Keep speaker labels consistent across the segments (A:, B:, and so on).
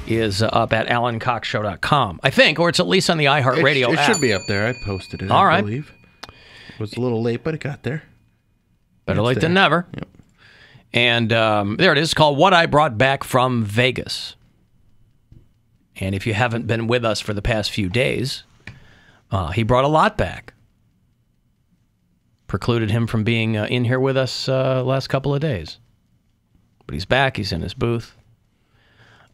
A: is up at AlanCoxShow.com, I think, or it's at least on the iHeartRadio app.
B: It should be up there. I posted it,
A: All right.
B: I believe. It was a little late, but it got there.
A: Better late than never.
B: Yep.
A: And there it is, called What I Brought Back from Vegas. And if you haven't been with us for the past few days, he brought a lot back. Precluded him from being in here with us last couple of days. But he's back. He's in his booth.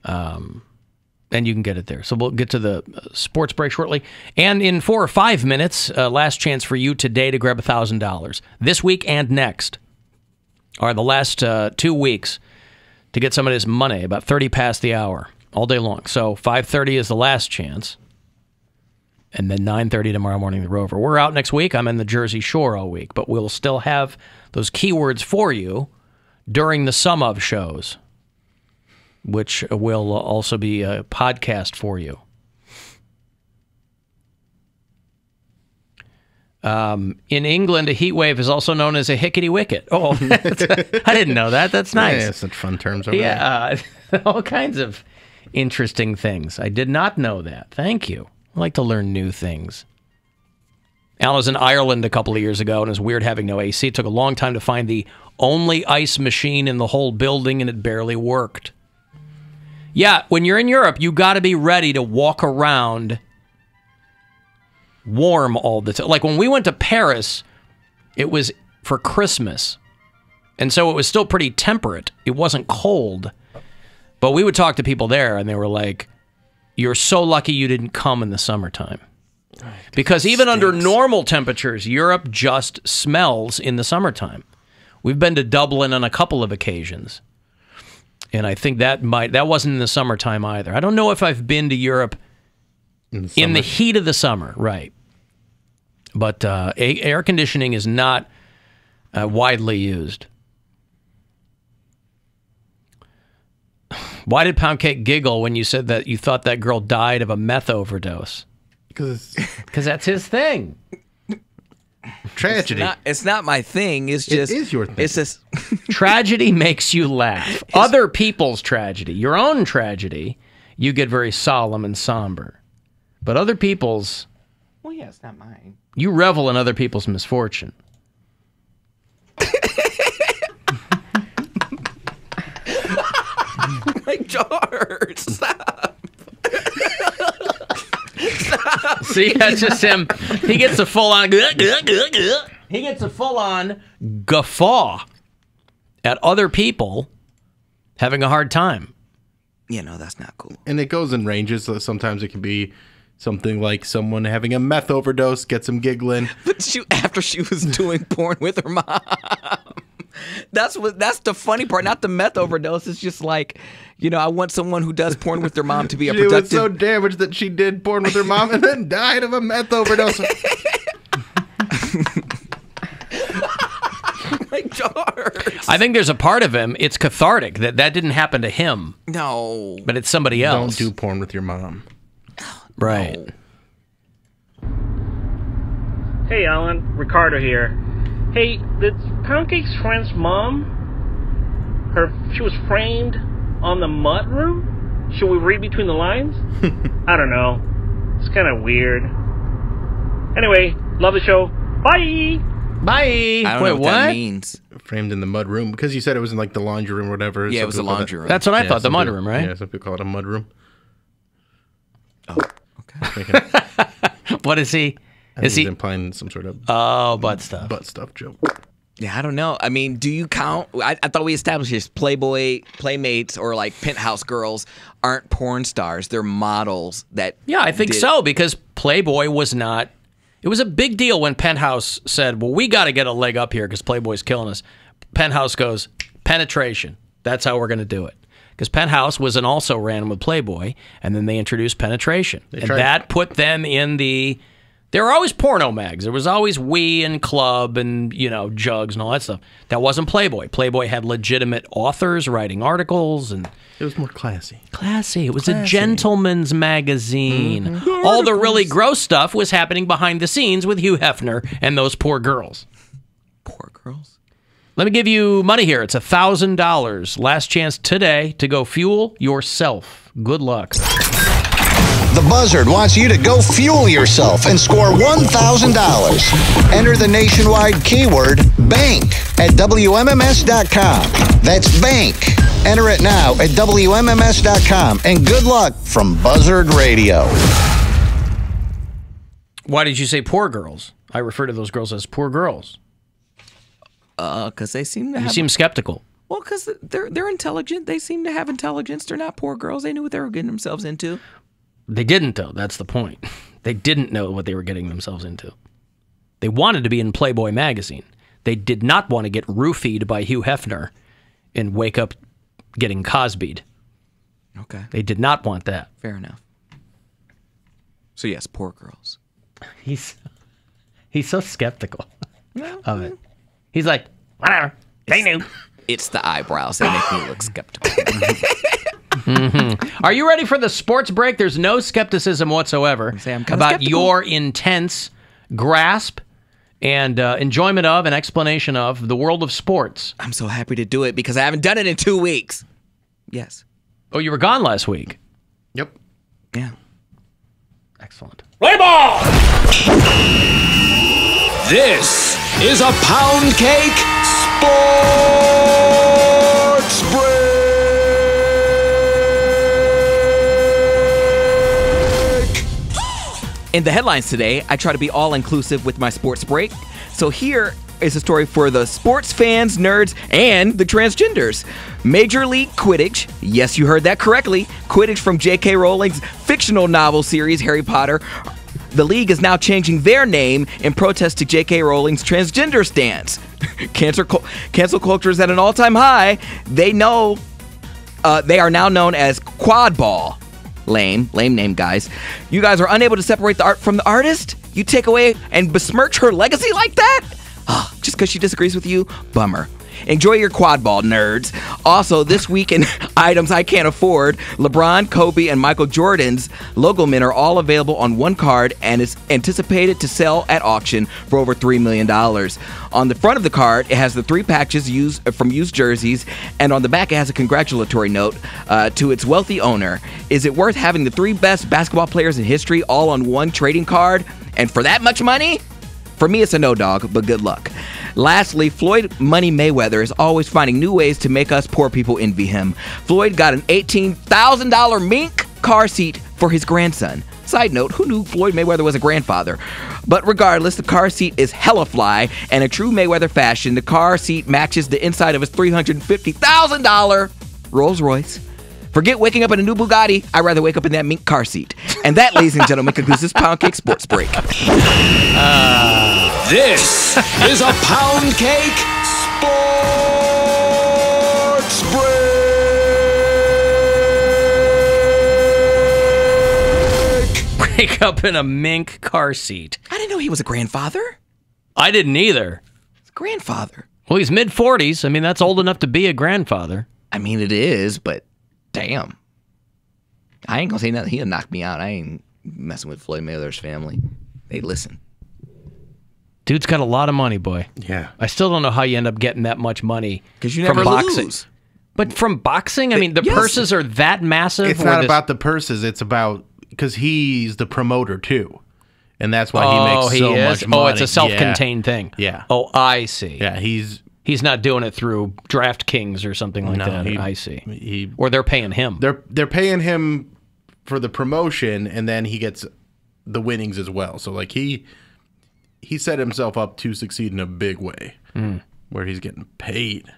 A: And you can get it there. So we'll get to the sports break shortly. And in 4 or 5 minutes, last chance for you today to grab $1,000. This week and next are the last 2 weeks to get some of this money, about 30 past the hour, all day long. So 5:30 is the last chance. And then 9:30 tomorrow morning, the Rover. We're out next week. I'm in the Jersey Shore all week. But we'll still have those keywords for you during the sum of shows, which will also be a podcast for you. In England, a heat wave is also known as a hickety-wicket. Oh, I didn't know that. That's nice.
B: Yeah, such fun terms over there.
A: Yeah, all kinds of interesting things. I did not know that. Thank you. I like to learn new things. Al was in Ireland a couple of years ago, and it was weird having no AC. It took a long time to find the only ice machine in the whole building, and it barely worked. Yeah, when you're in Europe, you got to be ready to walk around warm all the time. Like when we went to Paris, it was for Christmas, and so it was still pretty temperate. It wasn't cold, but we would talk to people there, and they were like, "You're so lucky you didn't come in the summertime." Because even under normal temperatures, Europe just smells in the summertime. We've been to Dublin on a couple of occasions. And I think that wasn't in the summertime either. I don't know if I've been to Europe in the heat of the summer, right? But air conditioning is not widely used. Why did Poundcake giggle when you said that you thought that girl died of a meth overdose?
B: Because
A: that's his thing.
B: Tragedy.
C: It's not my thing. It's just...
B: It is your thing.
C: It's just...
A: Tragedy makes you laugh. Other people's tragedy, your own tragedy, you get very solemn and somber. But other people's...
C: Well, yeah, it's not mine.
A: You revel in other people's misfortune.
C: My jaw hurts. Stop.
A: See, that's just him. He gets a full-on... He gets a full-on guffaw at other people having a hard time.
C: Yeah, no, that's not cool.
B: And it goes in ranges. So sometimes it can be something like someone having a meth overdose gets him giggling.
C: But after she was doing porn with her mom. That's the funny part, not the meth overdose. It's just like, I want someone who does porn with their mom to be a productive...
B: She was so damaged that she did porn with her mom and then died of a meth overdose.
C: My jaw hurts.
A: I think there's a part of him, it's cathartic, that didn't happen to him.
C: No.
A: But it's somebody else.
B: Don't do porn with your mom.
A: Right.
C: No.
D: Hey, Alan. Ricardo here. Hey, did Poundcake's friend's mom, she was framed on the mudroom? Should we read between the lines? I don't know. It's kind of weird. Anyway, love the show. Bye!
A: Bye!
C: I don't know what that means.
B: Framed in the mud room. Because you said it was in like the laundry room or whatever.
C: Yeah, it was the laundry room.
A: That's what I thought, the mud room, right?
B: Yeah, some people call it a mud room.
C: Oh, okay.
A: What is he?
B: Is he implying some sort of
A: butt stuff?
B: Butt stuff joke.
C: Yeah, I don't know. I mean, do you count? I thought we established this. Playboy, Playmates, or like Penthouse girls aren't porn stars. They're models that...
A: Yeah, I think so, because Playboy was not... It was a big deal when Penthouse said, well, we got to get a leg up here because Playboy's killing us. Penthouse goes, penetration. That's how we're going to do it. Because Penthouse was and also ran with Playboy, and then they introduced penetration. And that put them in the... There were always porno mags. There was always Wii and Club and, Jugs and all that stuff. That wasn't Playboy. Playboy had legitimate authors writing articles. And
B: it was more classy.
A: Classy. It was a gentleman's magazine. Mm-hmm. All the really gross stuff was happening behind the scenes with Hugh Hefner and those poor girls.
C: Poor girls?
A: Let me give you money here. It's $1,000. Last chance today to go fuel yourself. Good luck.
E: The Buzzard wants you to go fuel yourself and score $1,000. Enter the nationwide keyword BANK at WMMS.com. That's BANK. Enter it now at WMMS.com. And good luck from Buzzard Radio.
A: Why did you say poor girls? I refer to those girls as poor girls.
C: Because they seem to
A: You
C: have...
A: seem skeptical.
C: Well, because they're intelligent. They seem to have intelligence. They're not poor girls. They knew what they were getting themselves into.
A: They didn't, though. That's the point. They didn't know what they were getting themselves into. They wanted to be in Playboy magazine. They did not want to get roofied by Hugh Hefner and wake up getting Cosby'd.
C: Okay.
A: They did not want that.
C: Fair enough. So, yes, poor girls.
A: He's so skeptical of it. He's like, whatever. They knew.
C: It's the eyebrows that make me look skeptical.
A: Are you ready for the sports break? There's no skepticism whatsoever
C: I'm kinda
A: about
C: skeptical.
A: your intense grasp and enjoyment of and explanation of the world of sports.
C: I'm so happy to do it because I haven't done it in 2 weeks. Yes.
A: Oh, you were gone last week.
B: Yep.
C: Yeah.
A: Excellent.
F: Play ball! This is a Poundcake Sports Break!
C: In the headlines today, I try to be all-inclusive with my sports break. So here is a story for the sports fans, nerds, and the transgenders. Major League Quidditch, yes, you heard that correctly, Quidditch from J.K. Rowling's fictional novel series, Harry Potter. The league is now changing their name in protest to J.K. Rowling's transgender stance. Cancel culture is at an all-time high. They are now known as Quad Ball. Lame name, guys. You guys are unable to separate the art from the artist? You take away and besmirch her legacy like that? Just because she disagrees with you? Bummer. Enjoy your quad ball, nerds. Also, this week in items I can't afford, LeBron, Kobe, and Michael Jordan's logo men are all available on one card and is anticipated to sell at auction for over $3 million. On the front of the card, it has the 3 patches from used jerseys, and on the back it has a congratulatory note to its wealthy owner. Is it worth having the 3 best basketball players in history all on one trading card? And for that much money? For me, it's a no, dog, but good luck. Lastly, Floyd Money Mayweather is always finding new ways to make us poor people envy him. Floyd got an $18,000 mink car seat for his grandson. Side note, who knew Floyd Mayweather was a grandfather? But regardless, the car seat is hella fly, and in true Mayweather fashion, the car seat matches the inside of his $350,000 Rolls Royce. Forget waking up in a new Bugatti. I'd rather wake up in that mink car seat. And that, ladies and gentlemen, concludes this Poundcake Sports Break.
F: This is a Poundcake Sports Break.
A: Wake up in a mink car seat.
C: I didn't know he was a grandfather.
A: I didn't either.
C: He's a grandfather.
A: Well, he's mid-40s. I mean, that's old enough to be a grandfather.
C: I mean, it is, but damn. I ain't gonna say nothing. He'll knock me out. I ain't messing with Floyd Mayweather's family. They listen.
A: Dude's got a lot of money, boy.
B: Yeah.
A: I still don't know how you end up getting that much money
C: 'Cause you
A: from
C: never
A: boxing.
C: lose.
A: But from boxing, I mean, the
C: yes.
A: purses are that massive.
B: It's
A: or
B: not
A: this-
B: about the purses. It's about because he's the promoter too, and that's why he makes so much money.
A: Oh, it's a self-contained thing.
B: Yeah.
A: Oh, I see.
B: Yeah, he's
A: not doing it through DraftKings or something like that. I see. Or they're paying him.
B: They're paying him for the promotion, and then he gets the winnings as well. So like he set himself up to succeed in a big way, where he's getting paid.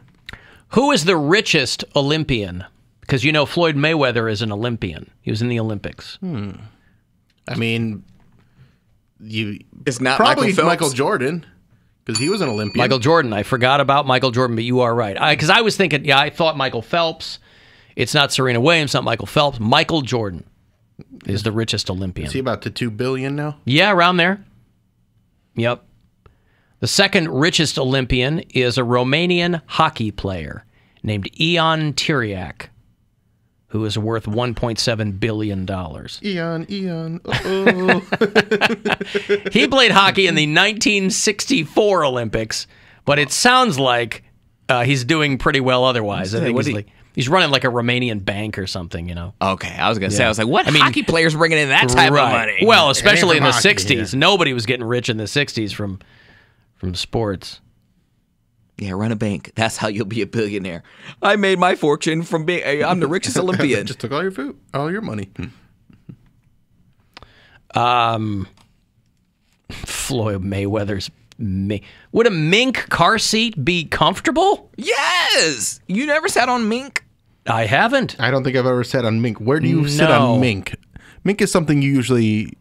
A: Who is the richest Olympian? Because you know Floyd Mayweather is an Olympian. He was in the Olympics.
B: I mean,
C: It's not
B: probably
C: Michael Phelps.
B: Michael Jordan, because he was an Olympian.
A: Michael Jordan. I forgot about Michael Jordan, but you are right. Because I was thinking, I thought Michael Phelps. It's not Serena Williams, not Michael Phelps. Michael Jordan is the richest Olympian.
B: Is he about to $2 billion now?
A: Yeah, around there. Yep. The second richest Olympian is a Romanian hockey player named Ion Tiriac, who is worth $1.7 billion.
B: Eon. Uh-oh.
A: He played hockey in the 1964 Olympics, but it sounds like He's doing pretty well otherwise. I think
C: What
A: he's running like a Romanian bank or something, you know.
C: Okay, I was gonna say, I was like, what
A: I mean,
C: hockey players bringing in that type of money?
A: Well, especially in the
B: hockey,
A: '60s, nobody was getting rich in the '60s from sports.
C: Yeah, run a bank. That's how you'll be a billionaire. I made my fortune from being. I'm the richest Olympian.
B: Just took all your food, all your money.
A: Floyd Mayweather's. Would a mink car seat be comfortable?
C: Yes. You never sat on mink?
A: I haven't.
B: I don't think I've ever sat on mink. Where do you sit on mink? Mink is something you usually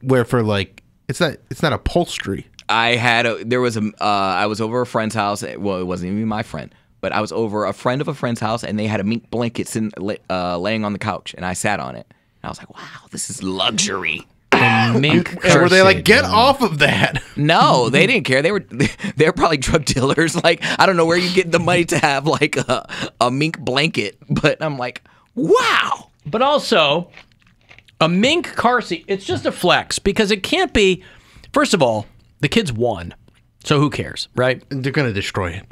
B: wear for like it's not upholstery.
C: I was over a friend's house. Well, it wasn't even my friend, but I was over a friend of a friend's house, and they had a mink blanket laying on the couch, and I sat on it. And I was like, wow, this is luxury.
A: Mink
B: And were they like,
A: seat,
B: get
A: man.
B: off of that?
C: No, they didn't care. They were probably drug dealers. Like, I don't know where you get the money to have like a mink blanket, but I'm like, wow.
A: But also, a mink car seat, it's just a flex because it can't be. First of all, the kids won, so who cares, right?
B: They're gonna destroy it.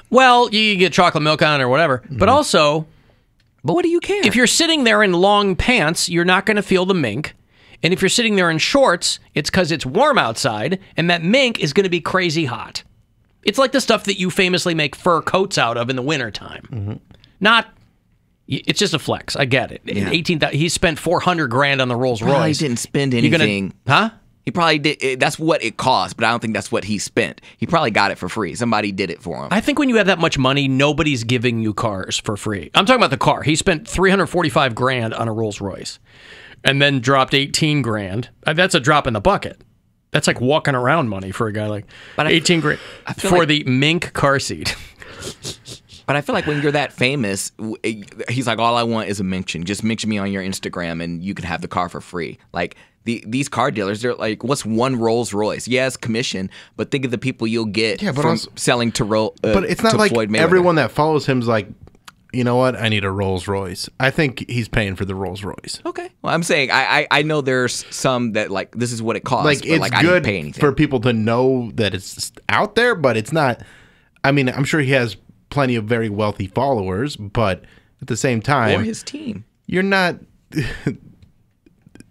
A: Well, you get chocolate milk on it or whatever. But also,
C: But what do you care?
A: if you're sitting there in long pants, you're not going to feel the mink. And if you're sitting there in shorts, it's because it's warm outside, and that mink is going to be crazy hot. It's like the stuff that you famously make fur coats out of in the wintertime. It's just a flex. I get it.
C: Yeah.
A: 18,000. He spent $400,000 on the Rolls
C: probably
A: Royce.
C: didn't spend
A: You're gonna-
C: anything.
A: huh?
C: He probably did. That's what it cost, but I don't think that's what he spent. He probably got it for free. Somebody did it for him.
A: I think when you have that much money, nobody's giving you cars for free. I'm talking about the car. He spent $345,000 on a Rolls Royce, and then dropped $18,000. That's a drop in the bucket. That's like walking around money for a guy like $18,000
C: feel
A: for
C: like-
A: the mink car seat.
C: But I feel like when you're that famous, he's like, all I want is a mention. Just mention me on your Instagram, and you can have the car for free. Like these car dealers, they're like, what's one Rolls Royce? Yes, commission, but think of the people you'll get
B: but
C: from
B: also-
C: selling to
B: But it's not
C: to
B: like
C: Floyd Mayweather.
B: everyone that follows him's like, you know what? I need a Rolls Royce. I think he's paying for the Rolls Royce.
C: Okay, well, I'm saying I know there's some that like this is what it costs.
B: Like
C: but,
B: it's
C: like, I didn't
B: good
C: pay anything.
B: for people to know that it's out there, but it's not. I mean, I'm sure he has plenty of very wealthy followers, but at the same time,
C: or his team.
B: you're not.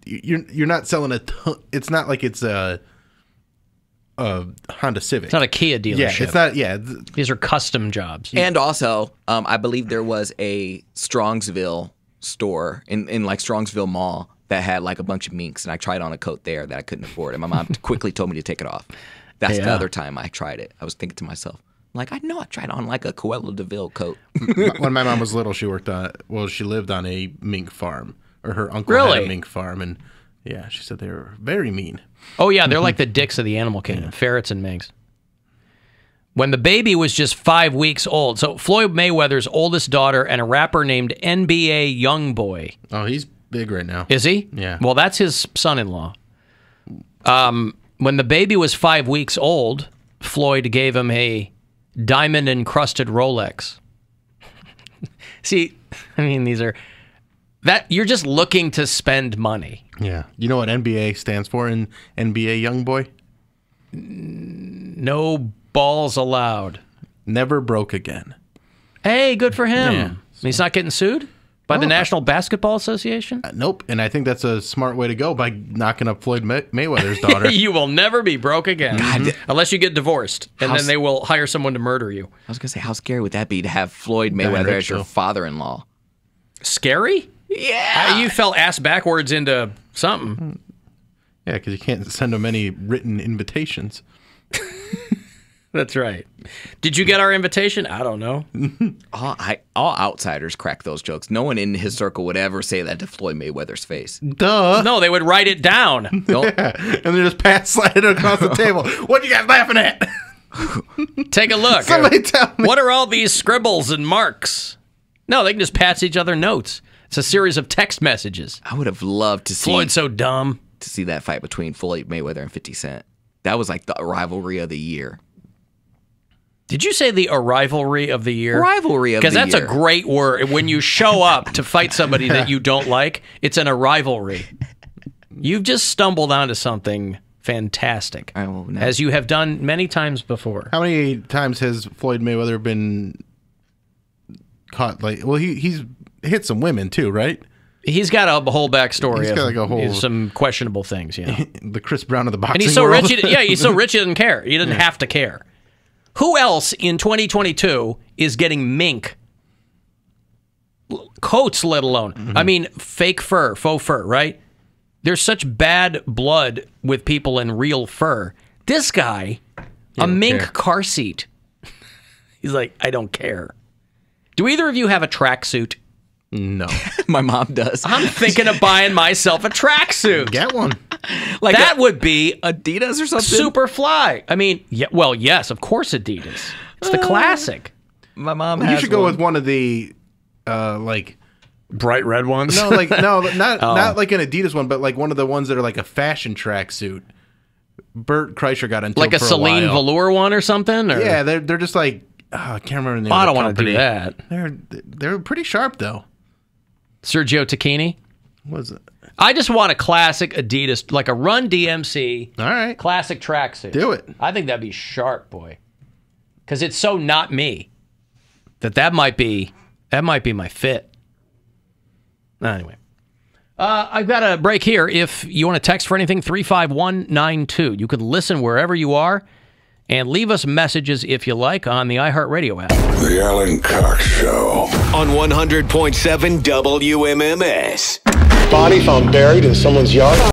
B: You're not selling a ton. It's not like it's a Honda Civic.
A: It's not a Kia dealership.
B: Yeah, it's not. Yeah,
A: These are custom jobs.
C: And also, I believe there was a Strongsville store in like Strongsville Mall that had like a bunch of minks, and I tried on a coat there that I couldn't afford, and my mom quickly told me to take it off. That's the
A: Yeah.
C: other time I tried it. I was thinking to myself, like, I know I tried on like a Coelho DeVille coat.
B: when my mom was little, she worked on. Well, she lived on a mink farm, or her uncle had
A: Really?
B: a mink farm, and yeah, she said they were very mean.
A: Oh, yeah, they're like the dicks of the animal kingdom, ferrets and minks. When the baby was just 5 weeks old, so Floyd Mayweather's oldest daughter and a rapper named NBA Youngboy.
B: Oh, he's big right now.
A: Is he?
B: Yeah.
A: Well, that's his son-in-law. When the baby was 5 weeks old, Floyd gave him a diamond-encrusted Rolex. See, I mean, these are... You're just looking to spend money.
B: Yeah. You know what NBA stands for in NBA Youngboy?
A: No balls allowed.
B: Never broke again.
A: Hey, good for him.
B: Yeah.
A: He's not getting sued by the National Basketball Association?
B: Nope. And I think that's a smart way to go by knocking up Floyd Mayweather's daughter.
A: You will never be broke again. Unless you get divorced. And
C: How
A: then they will hire someone to murder you.
C: I was gonna say, how scary would that be to have Floyd Mayweather
B: rich,
C: as your
B: though.
C: father-in-law?
A: Scary?
C: Yeah.
A: You fell ass backwards into something.
B: Yeah, because you can't send him any written invitations.
A: That's right. Did you get our invitation? I don't know.
C: All outsiders crack those jokes. No one in his circle would ever say that to Floyd Mayweather's face.
B: Duh.
A: No, they would write it down.
C: Don't,
B: And they just slide it across the table. What you guys laughing at?
A: Take a look.
B: Somebody tell me.
A: What are all these scribbles and marks? No, they can just pass each other notes. It's a series of text messages.
C: I would have loved to see
A: Floyd's so dumb.
C: that fight between Floyd Mayweather and 50 Cent. That was like the rivalry of the year.
A: Did you say the rivalry of the year?
C: Rivalry of the year.
A: Because that's a great word. When you show up to fight somebody that you don't like, it's a rivalry. You've just stumbled onto something fantastic,
C: I will know.
A: as you have done many times before.
B: How many times has Floyd Mayweather been caught? Like, well, he's hit some women too, right?
A: He's got a whole backstory.
B: He's got like a whole
A: some questionable things, yeah.
B: the Chris Brown of the boxing
A: And he's so
B: world.
A: rich, he's so rich he doesn't care. He doesn't have to care. Who else in 2022 is getting mink coats, let alone? I mean, fake fur, faux fur, right? There's such bad blood with people in real fur. This guy, a mink car seat. He's like, I don't care. Do either of you have a tracksuit?
B: No.
C: My mom does.
A: I'm thinking of buying myself a tracksuit.
B: Get one.
C: Like
A: That would be
C: Adidas or something.
A: super fly. I mean, yeah, well, yes, of course Adidas. It's the classic.
C: My mom
B: You
C: has
B: should go
C: one.
B: with one of the like
A: Bright red ones.
B: no, like no, not like an Adidas one, but like one of the ones that are like a fashion tracksuit. Bert Kreischer got into
A: Like
B: them
A: a
B: for
A: Celine
B: while.
A: velour one or something? Or?
B: Yeah, they're just like I can't remember the name.
A: I
B: of
A: don't
B: the
A: want to do
B: company.
A: that.
B: They're pretty sharp though.
A: Sergio Tacchini?
B: What is it?
A: I just want a classic Adidas, like a Run DMC
B: All right,
A: classic tracksuit.
B: do it.
A: I think that'd be sharp, boy. Because it's so not me that might be my fit. Anyway. I've got a break here. If you want to text for anything, 35192. You can listen wherever you are and leave us messages if you like on the iHeartRadio app.
F: The Alan Cox Show.
G: On 100.7 WMMS.
H: Body found buried in someone's yard.